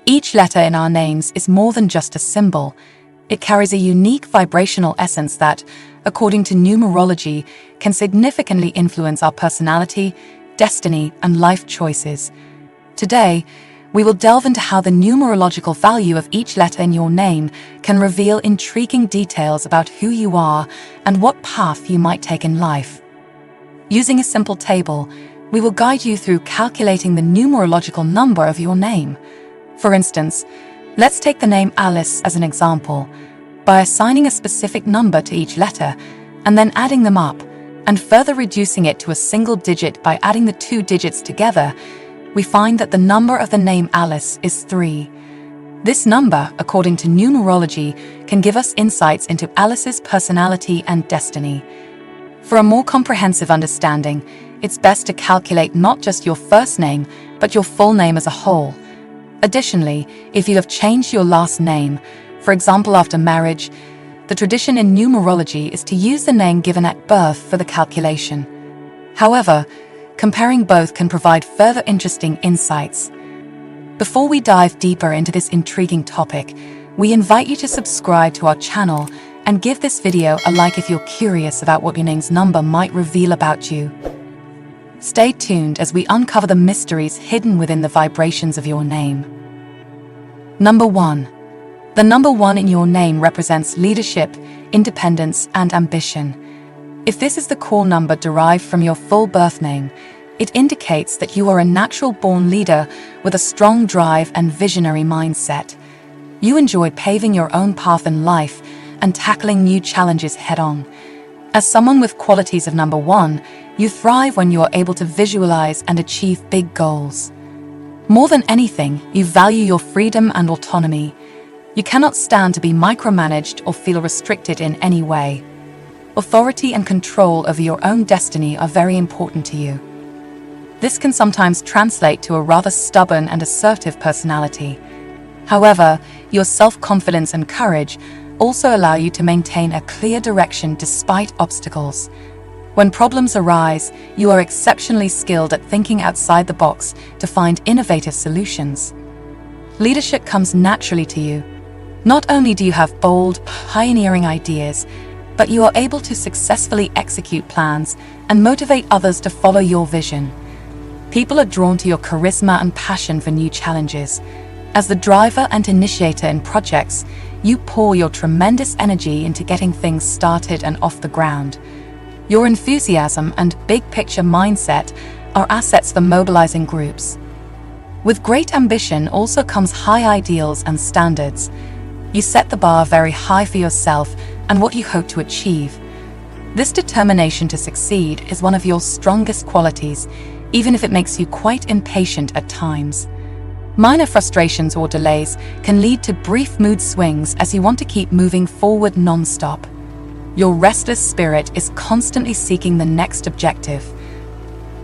Each letter in our names is more than just a symbol. It carries a unique vibrational essence that, according to numerology, can significantly influence our personality, destiny, and life choices. Today, we will delve into how the numerological value of each letter in your name can reveal intriguing details about who you are and what path you might take in life. Using a simple table, we will guide you through calculating the numerological number of your name. For instance, let's take the name Alice as an example. By assigning a specific number to each letter and then adding them up and further reducing it to a single digit by adding the two digits together, we find that the number of the name Alice is 3. This number, according to numerology, can give us insights into Alice's personality and destiny. For a more comprehensive understanding, it's best to calculate not just your first name, but your full name as a whole. Additionally, if you have changed your last name, for example after marriage, the tradition in numerology is to use the name given at birth for the calculation. However, comparing both can provide further interesting insights. Before we dive deeper into this intriguing topic, we invite you to subscribe to our channel and give this video a like if you're curious about what your name's number might reveal about you. Stay tuned as we uncover the mysteries hidden within the vibrations of your name. Number 1. The number 1 in your name represents leadership, independence, and ambition. If this is the core number derived from your full birth name, it indicates that you are a natural-born leader with a strong drive and visionary mindset. You enjoy paving your own path in life and tackling new challenges head-on. As someone with qualities of number 1, you thrive when you are able to visualize and achieve big goals. More than anything, you value your freedom and autonomy. You cannot stand to be micromanaged or feel restricted in any way. Authority and control over your own destiny are very important to you. This can sometimes translate to a rather stubborn and assertive personality. However, your self-confidence and courage also allow you to maintain a clear direction despite obstacles. When problems arise, you are exceptionally skilled at thinking outside the box to find innovative solutions. Leadership comes naturally to you. Not only do you have bold, pioneering ideas, but you are able to successfully execute plans and motivate others to follow your vision. People are drawn to your charisma and passion for new challenges. As the driver and initiator in projects, you pour your tremendous energy into getting things started and off the ground. Your enthusiasm and big-picture mindset are assets for mobilizing groups. With great ambition also comes high ideals and standards. You set the bar very high for yourself and what you hope to achieve. This determination to succeed is one of your strongest qualities, even if it makes you quite impatient at times. Minor frustrations or delays can lead to brief mood swings as you want to keep moving forward non-stop. Your restless spirit is constantly seeking the next objective.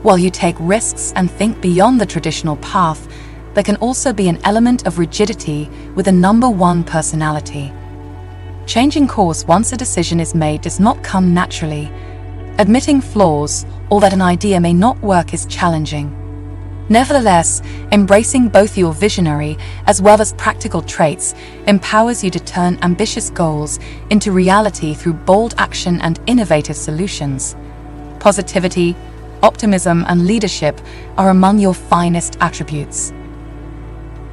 While you take risks and think beyond the traditional path, there can also be an element of rigidity with a number 1 personality. Changing course once a decision is made does not come naturally. Admitting flaws or that an idea may not work is challenging. Nevertheless, embracing both your visionary as well as practical traits empowers you to turn ambitious goals into reality through bold action and innovative solutions. Positivity, optimism, and leadership are among your finest attributes.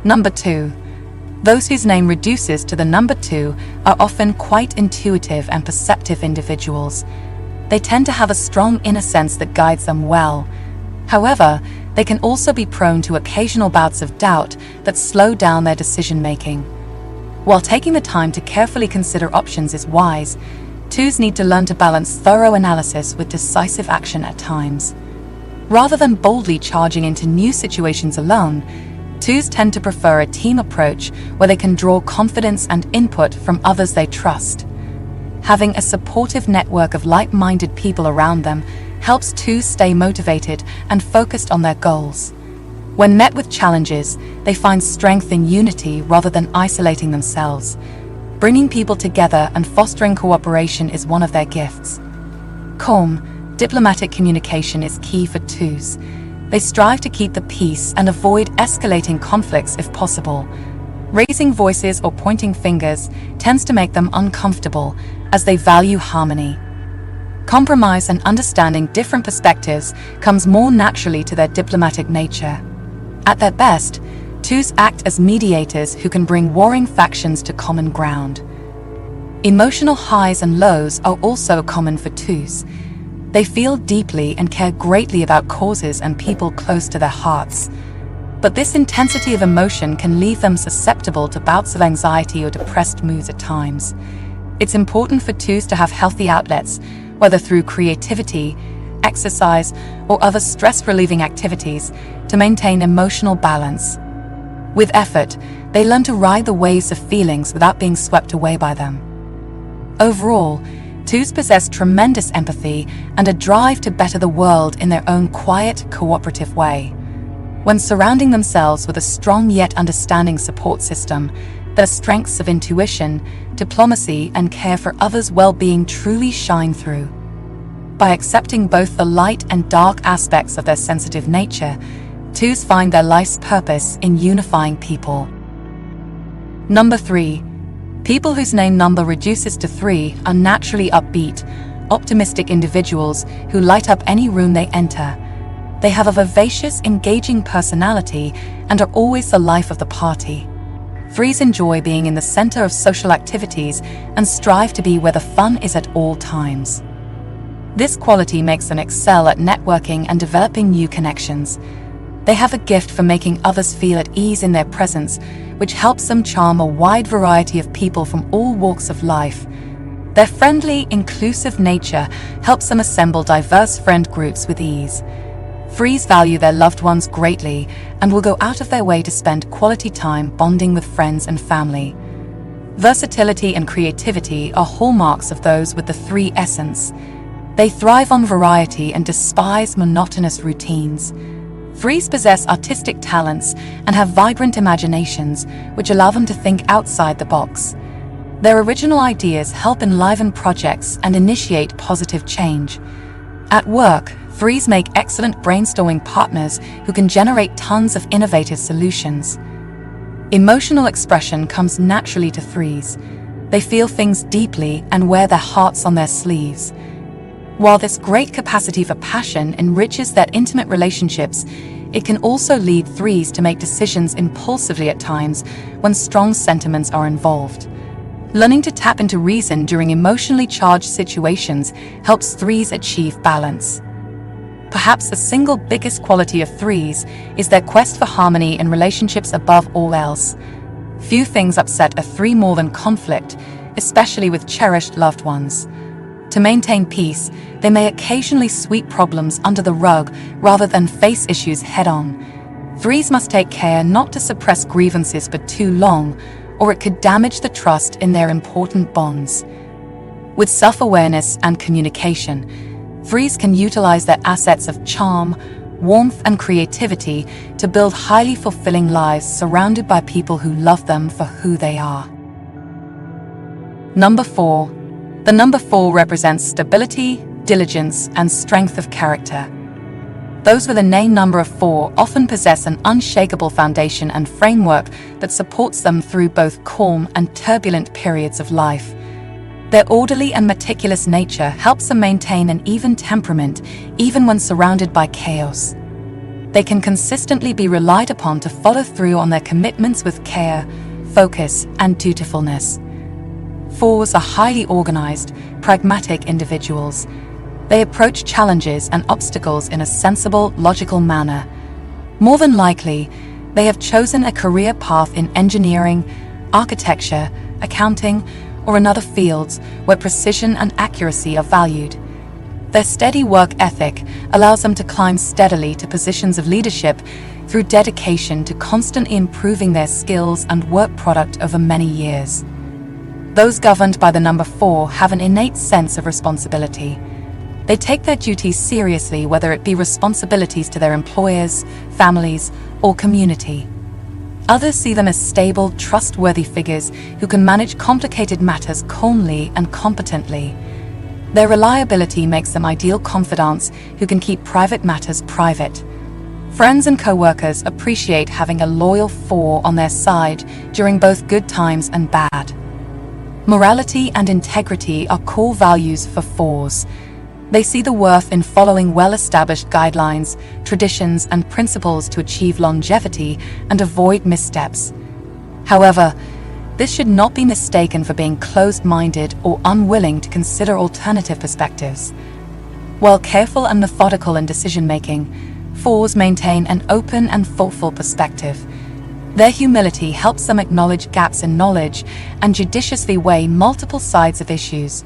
Number 2. Those whose name reduces to the number 2 are often quite intuitive and perceptive individuals. They tend to have a strong inner sense that guides them well. However, they can also be prone to occasional bouts of doubt that slow down their decision-making. While taking the time to carefully consider options is wise, 2s need to learn to balance thorough analysis with decisive action at times. Rather than boldly charging into new situations alone, 2s tend to prefer a team approach where they can draw confidence and input from others they trust. Having a supportive network of like-minded people around them helps 2s stay motivated and focused on their goals. When met with challenges, they find strength in unity rather than isolating themselves. Bringing people together and fostering cooperation is one of their gifts. Calm, diplomatic communication is key for 2s. They strive to keep the peace and avoid escalating conflicts if possible. Raising voices or pointing fingers tends to make them uncomfortable, as they value harmony. Compromise and understanding different perspectives comes more naturally to their diplomatic nature. At their best, 2s act as mediators who can bring warring factions to common ground. Emotional highs and lows are also common for 2s. They feel deeply and care greatly about causes and people close to their hearts. But this intensity of emotion can leave them susceptible to bouts of anxiety or depressed moods at times. It's important for 2s to have healthy outlets, whether through creativity, exercise, or other stress-relieving activities, to maintain emotional balance. With effort, they learn to ride the waves of feelings without being swept away by them. Overall, 2s possess tremendous empathy and a drive to better the world in their own quiet, cooperative way. When surrounding themselves with a strong yet understanding support system, their strengths of intuition, diplomacy, and care for others' well-being truly shine through. By accepting both the light and dark aspects of their sensitive nature, 2s find their life's purpose in unifying people. Number 3. People whose name number reduces to 3 are naturally upbeat, optimistic individuals who light up any room they enter. They have a vivacious, engaging personality and are always the life of the party. 3s enjoy being in the center of social activities and strive to be where the fun is at all times. This quality makes them excel at networking and developing new connections. They have a gift for making others feel at ease in their presence, which helps them charm a wide variety of people from all walks of life. Their friendly, inclusive nature helps them assemble diverse friend groups with ease. 3s value their loved ones greatly and will go out of their way to spend quality time bonding with friends and family. Versatility and creativity are hallmarks of those with the 3 essence. They thrive on variety and despise monotonous routines. 3s possess artistic talents and have vibrant imaginations, which allow them to think outside the box. Their original ideas help enliven projects and initiate positive change. At work, 3s make excellent brainstorming partners who can generate tons of innovative solutions. Emotional expression comes naturally to 3s. They feel things deeply and wear their hearts on their sleeves. While this great capacity for passion enriches their intimate relationships, it can also lead 3s to make decisions impulsively at times when strong sentiments are involved. Learning to tap into reason during emotionally charged situations helps 3s achieve balance. Perhaps the single biggest quality of 3s is their quest for harmony in relationships above all else. Few things upset a 3 more than conflict, especially with cherished loved ones. To maintain peace, they may occasionally sweep problems under the rug rather than face issues head-on. 3s must take care not to suppress grievances for too long, or it could damage the trust in their important bonds. With self-awareness and communication, 3s can utilize their assets of charm, warmth, and creativity to build highly fulfilling lives surrounded by people who love them for who they are. Number 4. The number 4 represents stability, diligence, and strength of character. Those with a name number of 4 often possess an unshakable foundation and framework that supports them through both calm and turbulent periods of life. Their orderly and meticulous nature helps them maintain an even temperament, even when surrounded by chaos. They can consistently be relied upon to follow through on their commitments with care, focus, and dutifulness. 4s are highly organized, pragmatic individuals. They approach challenges and obstacles in a sensible, logical manner. More than likely, they have chosen a career path in engineering, architecture, accounting, or in other fields where precision and accuracy are valued. Their steady work ethic allows them to climb steadily to positions of leadership through dedication to constantly improving their skills and work product over many years. Those governed by the number 4 have an innate sense of responsibility. They take their duties seriously, whether it be responsibilities to their employers, families, or community. Others see them as stable, trustworthy figures who can manage complicated matters calmly and competently. Their reliability makes them ideal confidants who can keep private matters private. Friends and co-workers appreciate having a loyal 4 on their side during both good times and bad. Morality and integrity are core values for 4s. They see the worth in following well-established guidelines, traditions, and principles to achieve longevity and avoid missteps. However, this should not be mistaken for being closed-minded or unwilling to consider alternative perspectives. While careful and methodical in decision-making, 4s maintain an open and thoughtful perspective. Their humility helps them acknowledge gaps in knowledge and judiciously weigh multiple sides of issues.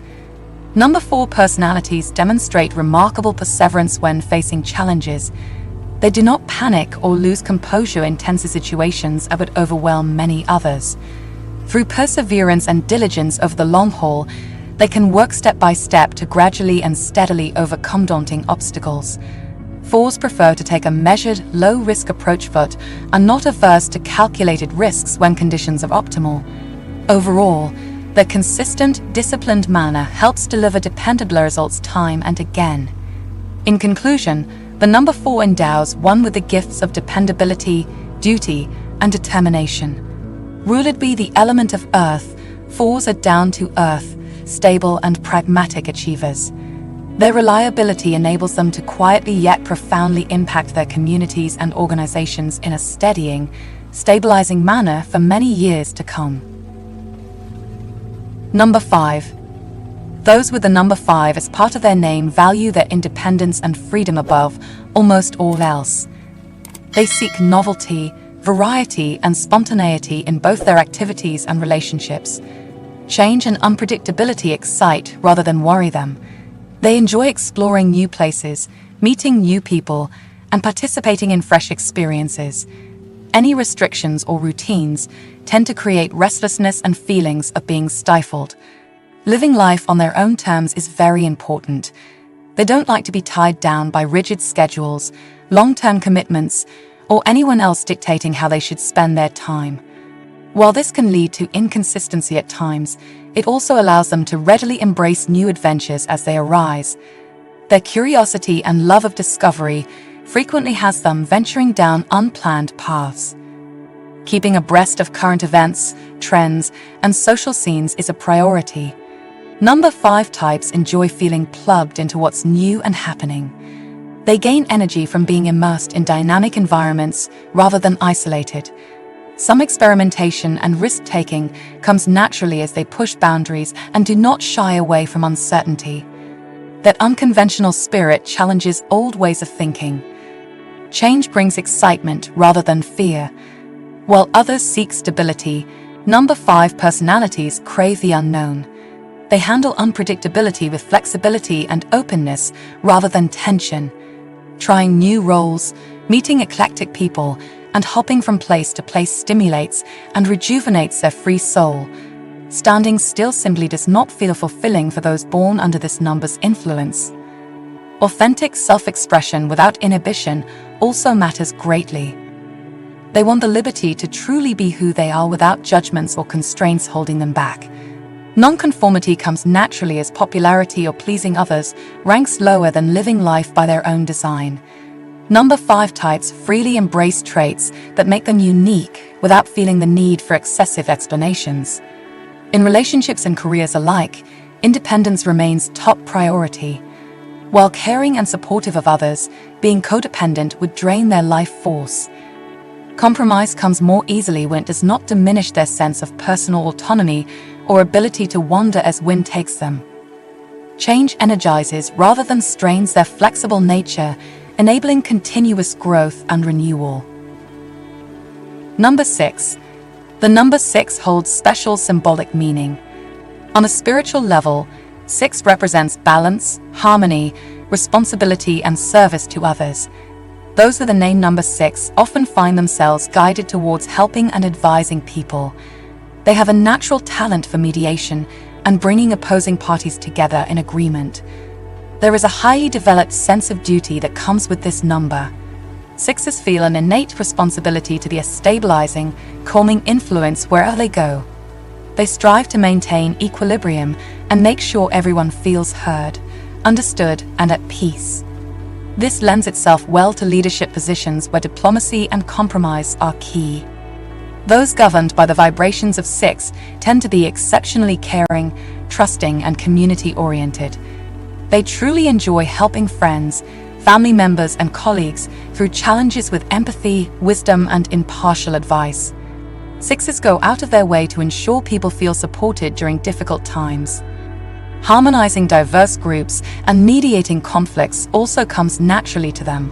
Number 4 personalities demonstrate remarkable perseverance when facing challenges. They do not panic or lose composure in tense situations that would overwhelm many others. Through perseverance and diligence over the long haul, they can work step by step to gradually and steadily overcome daunting obstacles. 4s prefer to take a measured, low-risk approach but are not averse to calculated risks when conditions are optimal. Overall, their consistent, disciplined manner helps deliver dependable results time and again. In conclusion, the number 4 endows one with the gifts of dependability, duty, and determination. Ruled by the element of earth, 4s are down-to-earth, stable and pragmatic achievers. Their reliability enables them to quietly yet profoundly impact their communities and organizations in a steadying, stabilizing manner for many years to come. Number 5. Those with the number 5 as part of their name value their independence and freedom above almost all else. They seek novelty, variety, and spontaneity in both their activities and relationships. Change and unpredictability excite rather than worry them. They enjoy exploring new places, meeting new people, and participating in fresh experiences. Any restrictions or routines tend to create restlessness and feelings of being stifled. Living life on their own terms is very important. They don't like to be tied down by rigid schedules, long-term commitments, or anyone else dictating how they should spend their time. While this can lead to inconsistency at times, it also allows them to readily embrace new adventures as they arise. Their curiosity and love of discovery frequently has them venturing down unplanned paths. Keeping abreast of current events, trends, and social scenes is a priority. Number 5 types enjoy feeling plugged into what's new and happening. They gain energy from being immersed in dynamic environments rather than isolated. Some experimentation and risk-taking comes naturally as they push boundaries and do not shy away from uncertainty. That unconventional spirit challenges old ways of thinking. Change brings excitement rather than fear. While others seek stability, number 5 personalities crave the unknown. They handle unpredictability with flexibility and openness rather than tension. Trying new roles, meeting eclectic people, and hopping from place to place stimulates and rejuvenates their free soul. Standing still simply does not feel fulfilling for those born under this number's influence. Authentic self-expression without inhibition also matters greatly. They want the liberty to truly be who they are without judgments or constraints holding them back. Nonconformity comes naturally as popularity or pleasing others ranks lower than living life by their own design. Number 5 types freely embrace traits that make them unique without feeling the need for excessive explanations. In relationships and careers alike, independence remains top priority. While caring and supportive of others, being codependent would drain their life force. Compromise comes more easily when it does not diminish their sense of personal autonomy or ability to wander as wind takes them. Change energizes rather than strains their flexible nature, enabling continuous growth and renewal. Number 6. The number 6 holds special symbolic meaning. On a spiritual level, 6 represents balance, harmony, responsibility, and service to others. Those with the name number 6 often find themselves guided towards helping and advising people. They have a natural talent for mediation and bringing opposing parties together in agreement. There is a highly developed sense of duty that comes with this number. 6s feel an innate responsibility to be a stabilizing, calming influence wherever they go. They strive to maintain equilibrium and make sure everyone feels heard, understood, and at peace. This lends itself well to leadership positions where diplomacy and compromise are key. Those governed by the vibrations of 6 tend to be exceptionally caring, trusting, and community-oriented. They truly enjoy helping friends, family members, and colleagues through challenges with empathy, wisdom, and impartial advice. 6s go out of their way to ensure people feel supported during difficult times. Harmonizing diverse groups and mediating conflicts also comes naturally to them.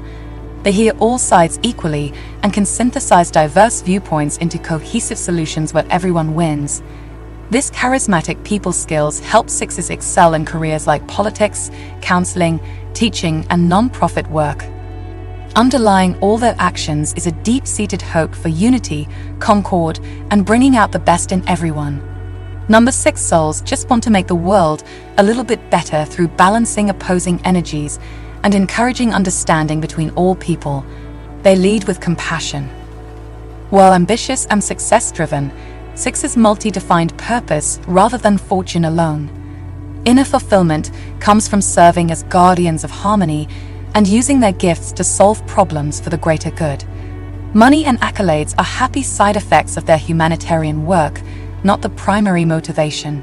They hear all sides equally and can synthesize diverse viewpoints into cohesive solutions where everyone wins. This charismatic people skills help 6s excel in careers like politics, counseling, teaching, and non-profit work. Underlying all their actions is a deep-seated hope for unity, concord, and bringing out the best in everyone. Number 6 souls just want to make the world a little bit better through balancing opposing energies and encouraging understanding between all people. They lead with compassion. While ambitious and success-driven, 6s multi-defined purpose rather than fortune alone. Inner fulfillment comes from serving as guardians of harmony and using their gifts to solve problems for the greater good. Money and accolades are happy side effects of their humanitarian work, not the primary motivation.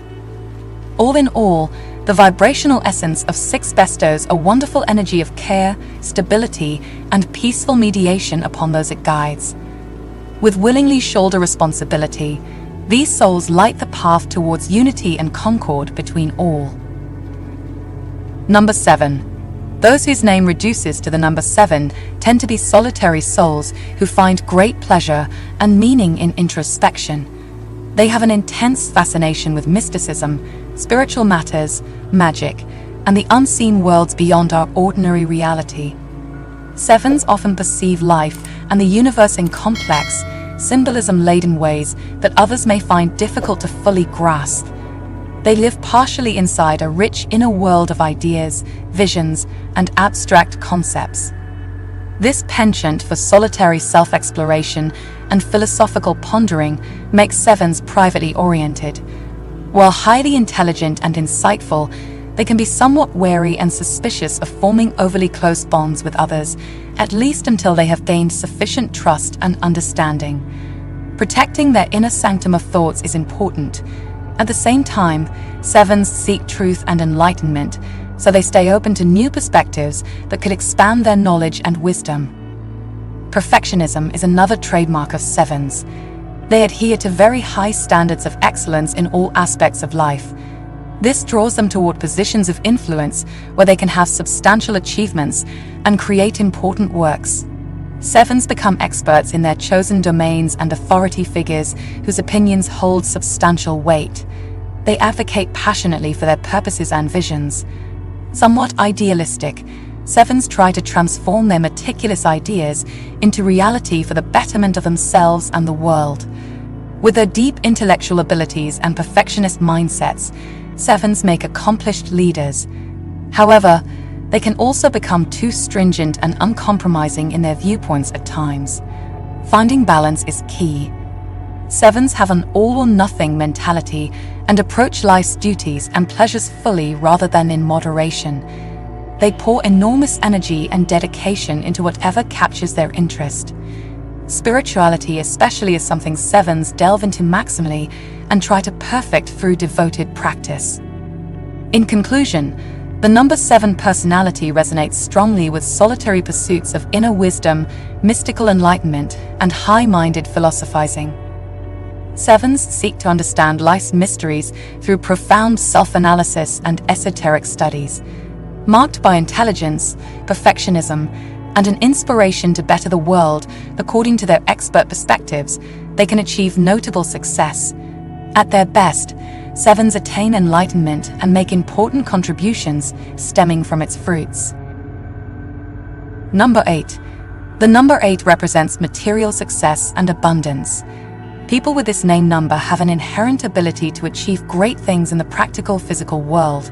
All in all, the vibrational essence of 6 bestows a wonderful energy of care, stability, and peaceful mediation upon those it guides. With willingly shoulder responsibility, these souls light the path towards unity and concord between all. Number 7. Those whose name reduces to the number 7 tend to be solitary souls who find great pleasure and meaning in introspection. They have an intense fascination with mysticism, spiritual matters, magic, and the unseen worlds beyond our ordinary reality. 7s often perceive life and the universe in complex, symbolism-laden ways that others may find difficult to fully grasp. They live partially inside a rich inner world of ideas, visions, and abstract concepts. This penchant for solitary self-exploration and philosophical pondering makes 7s privately oriented. While highly intelligent and insightful, they can be somewhat wary and suspicious of forming overly close bonds with others, at least until they have gained sufficient trust and understanding. Protecting their inner sanctum of thoughts is important. At the same time, 7s seek truth and enlightenment, so they stay open to new perspectives that could expand their knowledge and wisdom. Perfectionism is another trademark of 7s. They adhere to very high standards of excellence in all aspects of life. This draws them toward positions of influence where they can have substantial achievements and create important works. 7s become experts in their chosen domains and authority figures whose opinions hold substantial weight. They advocate passionately for their purposes and visions. Somewhat idealistic, 7s try to transform their meticulous ideas into reality for the betterment of themselves and the world. With their deep intellectual abilities and perfectionist mindsets, 7s make accomplished leaders. However, they can also become too stringent and uncompromising in their viewpoints at times. Finding balance is key. 7s have an all-or-nothing mentality and approach life's duties and pleasures fully rather than in moderation. They pour enormous energy and dedication into whatever captures their interest. Spirituality especially is something 7s delve into maximally and try to perfect through devoted practice. In conclusion, the number 7 personality resonates strongly with solitary pursuits of inner wisdom, mystical enlightenment, and high-minded philosophizing. 7s seek to understand life's mysteries through profound self-analysis and esoteric studies. Marked by intelligence, perfectionism, and an inspiration to better the world according to their expert perspectives, they can achieve notable success. At their best, 7s attain enlightenment and make important contributions stemming from its fruits. Number 8. The number 8 represents material success and abundance. People with this name number have an inherent ability to achieve great things in the practical physical world.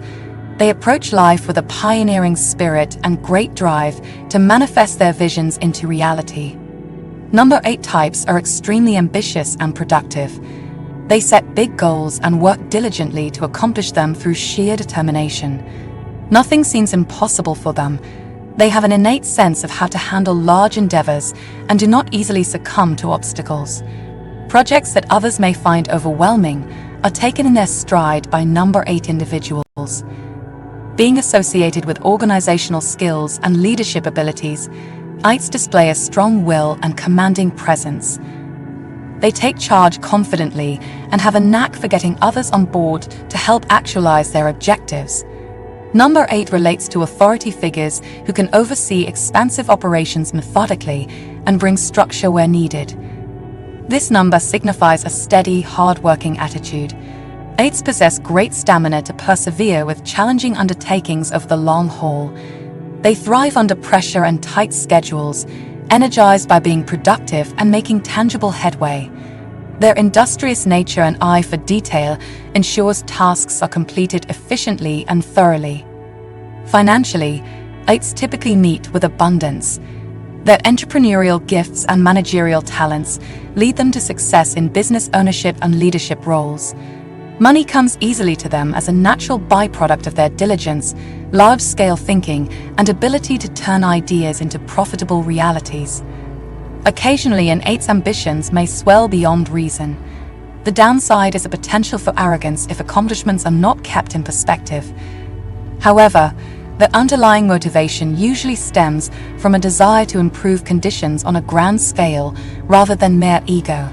They approach life with a pioneering spirit and great drive to manifest their visions into reality. Number 8 types are extremely ambitious and productive. They set big goals and work diligently to accomplish them through sheer determination. Nothing seems impossible for them. They have an innate sense of how to handle large endeavors and do not easily succumb to obstacles. Projects that others may find overwhelming are taken in their stride by number 8 individuals. Being associated with organizational skills and leadership abilities, 8s display a strong will and commanding presence. They take charge confidently and have a knack for getting others on board to help actualize their objectives. Number 8 relates to authority figures who can oversee expansive operations methodically and bring structure where needed. This number signifies a steady, hard-working attitude. 8s possess great stamina to persevere with challenging undertakings over the long haul. They thrive under pressure and tight schedules, energized by being productive and making tangible headway. Their industrious nature and eye for detail ensures tasks are completed efficiently and thoroughly. Financially, 8s typically meet with abundance. Their entrepreneurial gifts and managerial talents lead them to success in business ownership and leadership roles. Money comes easily to them as a natural byproduct of their diligence, large-scale thinking, and ability to turn ideas into profitable realities. Occasionally, an 8's ambitions may swell beyond reason. The downside is a potential for arrogance if accomplishments are not kept in perspective. However, the underlying motivation usually stems from a desire to improve conditions on a grand scale rather than mere ego.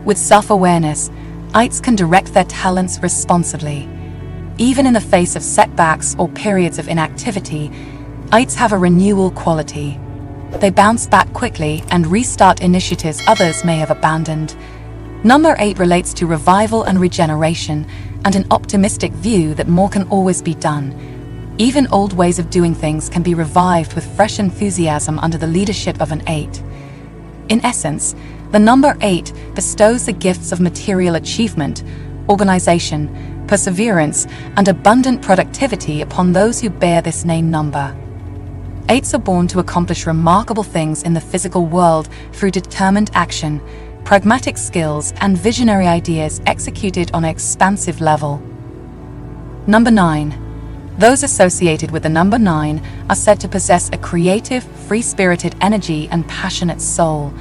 With self-awareness, 8s can direct their talents responsibly. Even in the face of setbacks or periods of inactivity, 8s have a renewal quality. They bounce back quickly and restart initiatives others may have abandoned. Number 8 relates to revival and regeneration and an optimistic view that more can always be done. Even old ways of doing things can be revived with fresh enthusiasm under the leadership of an 8. In essence, the number 8 bestows the gifts of material achievement, organization, perseverance, and abundant productivity upon those who bear this name number. 8s are born to accomplish remarkable things in the physical world through determined action, pragmatic skills, and visionary ideas executed on an expansive level. Number 9. Those associated with the number 9 are said to possess a creative, free-spirited energy and passionate soul.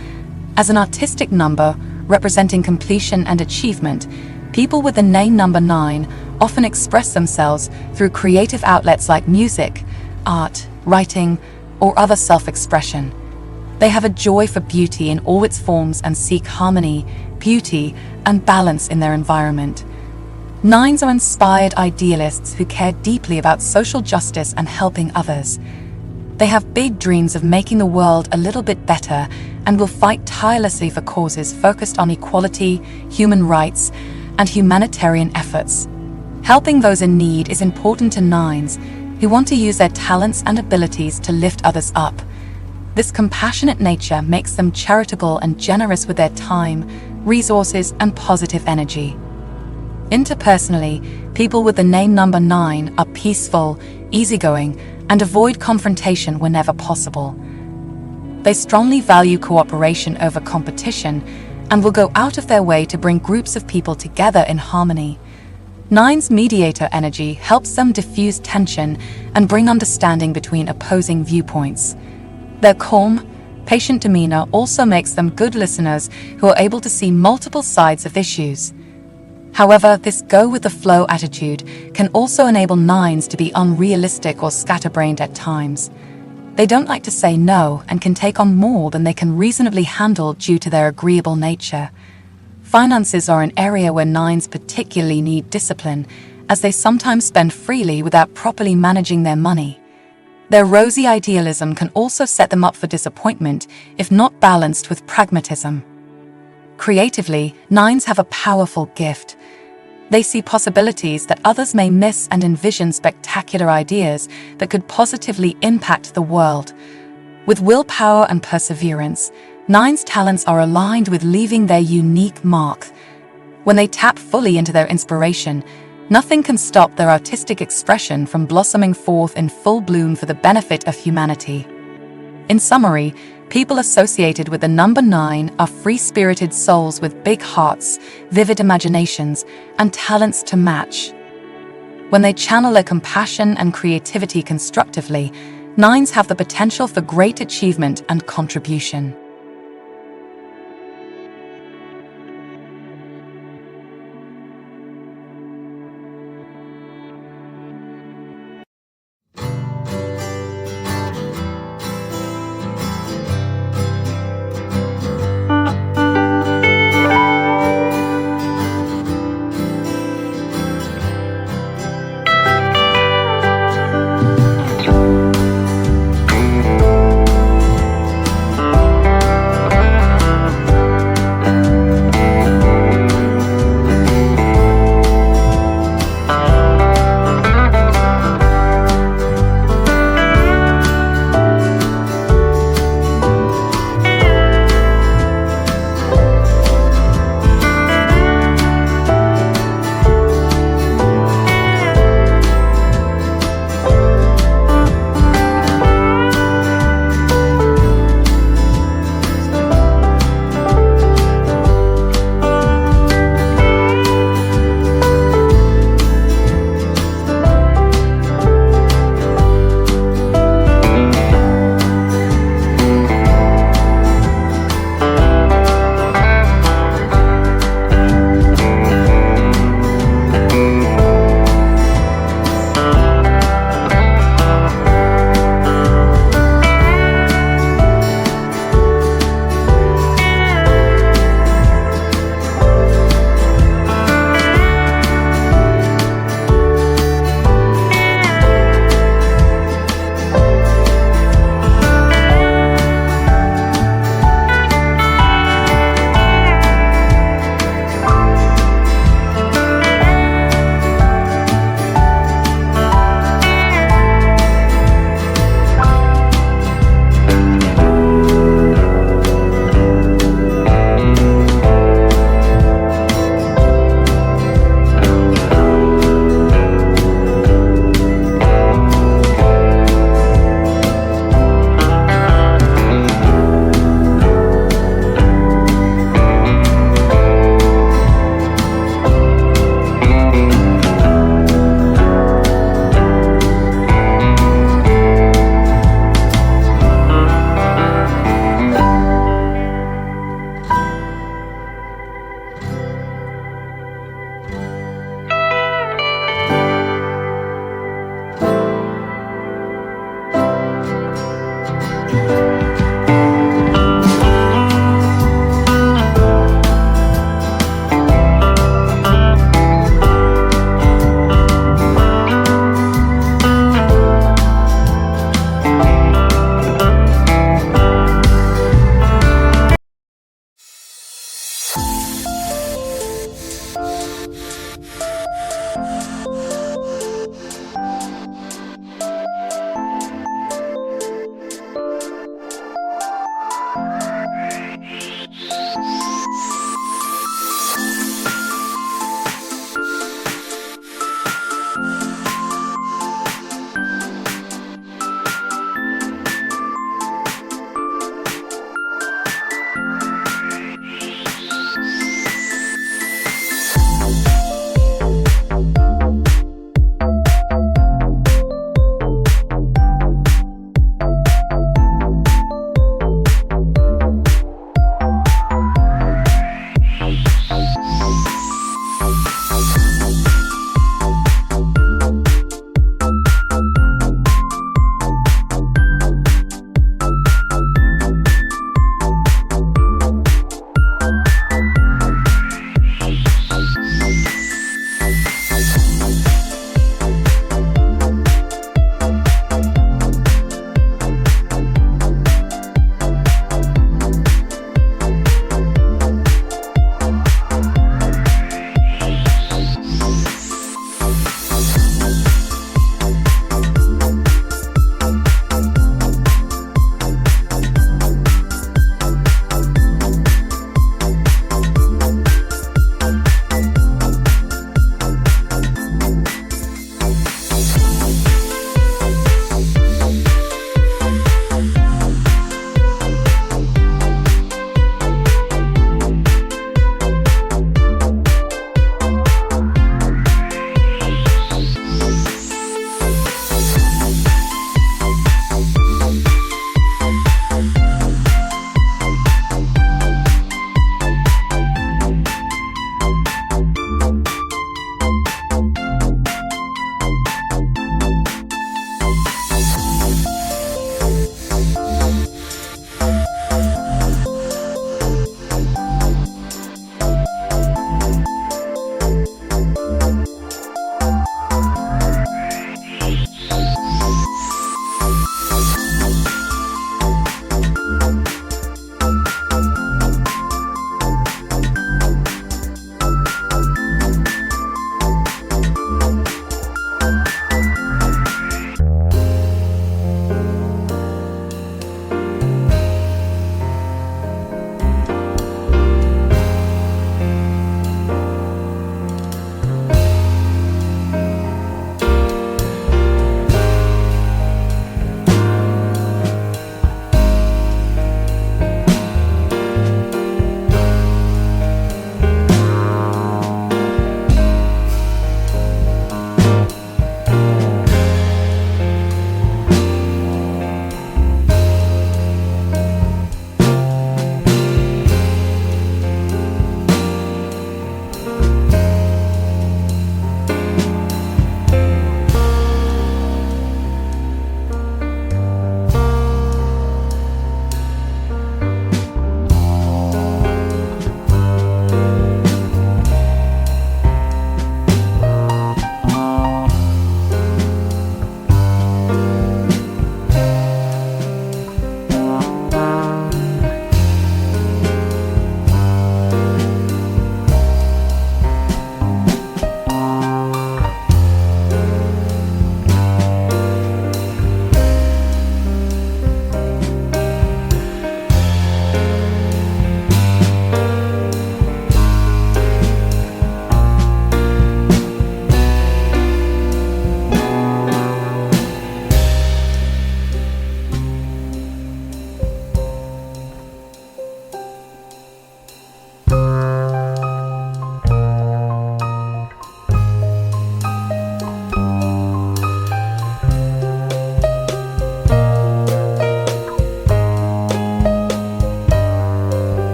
As an artistic number representing completion and achievement, people with the name number 9 often express themselves through creative outlets like music, art, writing, or other self-expression. They have a joy for beauty in all its forms and seek harmony, beauty, and balance in their environment. 9s are inspired idealists who care deeply about social justice and helping others. They have big dreams of making the world a little bit better and will fight tirelessly for causes focused on equality, human rights, and humanitarian efforts. Helping those in need is important to 9s, who want to use their talents and abilities to lift others up. This compassionate nature makes them charitable and generous with their time, resources, and positive energy. Interpersonally, people with the name number 9 are peaceful, easygoing, and avoid confrontation whenever possible. They strongly value cooperation over competition and will go out of their way to bring groups of people together in harmony. 9's mediator energy helps them diffuse tension and bring understanding between opposing viewpoints. Their calm, patient demeanor also makes them good listeners who are able to see multiple sides of issues. However, this go-with-the-flow attitude can also enable 9s to be unrealistic or scatterbrained at times. They don't like to say no and can take on more than they can reasonably handle due to their agreeable nature. Finances are an area where 9s particularly need discipline, as they sometimes spend freely without properly managing their money. Their rosy idealism can also set them up for disappointment if not balanced with pragmatism. Creatively, 9s have a powerful gift. They see possibilities that others may miss and envision spectacular ideas that could positively impact the world. With willpower and perseverance, 9's talents are aligned with leaving their unique mark. When they tap fully into their inspiration, nothing can stop their artistic expression from blossoming forth in full bloom for the benefit of humanity. In summary, people associated with the number 9 are free-spirited souls with big hearts, vivid imaginations, and talents to match. When they channel their compassion and creativity constructively, Nines have the potential for great achievement and contribution.